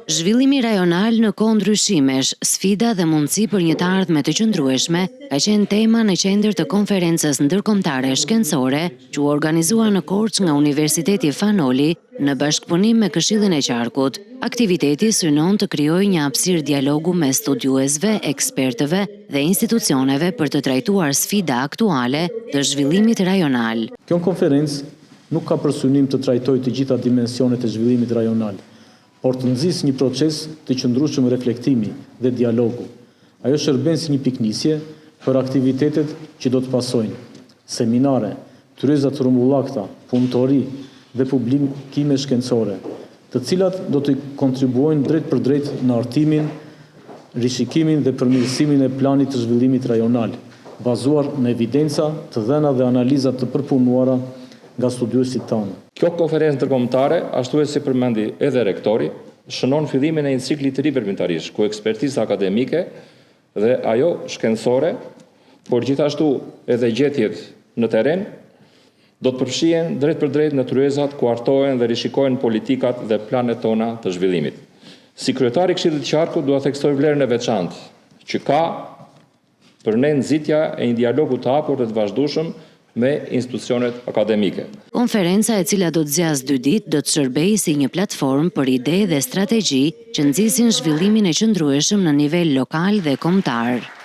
Zhvillimi rajonal në kohë ndryshimesh, sfida dhe mundësi për një të ardhme të qëndrueshme ka qenë tema në qendër të konferencës ndërkombëtare shkencore që u organizua në Korçë nga Universiteti Fanoli në bashkëpunim me Këshillin e Qarkut. Aktiviteti synon të krijojë një hapësirë dialogu mes studiuesve, ekspertëve dhe institucioneve për të trajtuar sfida aktuale të zhvillimit rajonal. Kjo konferencë nuk ka për synim të trajtojë të gjitha dimensionet e zhvillimit rajonal, por të nxjisë një proces të qëndrueshëm reflektimi dhe dialogu. Ajo shërben si një piknisje për aktivitetet që do të pasojnë: seminare, tryeza të rrumbullakta, punëtori dhe publikime shkencore, të cilat do të kontribuojnë drejt për drejt në artimin, rishikimin dhe përmirësimin e planit të zhvillimit rajonal, bazuar në evidenca, të dhëna dhe analiza të përpunuara nga studiuesit tanë. Kjo konferencë ndërkombëtare, ashtu si përmendi edhe rektori, shënon fillimin e një cikli të ri veprimtarish, ku ekspertiza akademike dhe ajo shkencore, por gjithashtu edhe gjetjet në terren, do të përfshihen drejt për drejt në tryezat ku hartohen dhe rishikojnë politikat dhe planet tona të zhvillimit. Si kryetari i Këshillit të Qarkut, dua të theksoj vlerën e veçantë që ka për ne nxitja e një dialogu të hapur dhe të vazhdueshëm me institucionet akademike. Konferenca, e cila do të zgjasë 2 ditë, do të shërbejë si një platformë për ide dhe strategji që nxisin zhvillimin e qëndrueshëm në nivel lokal dhe kombëtar.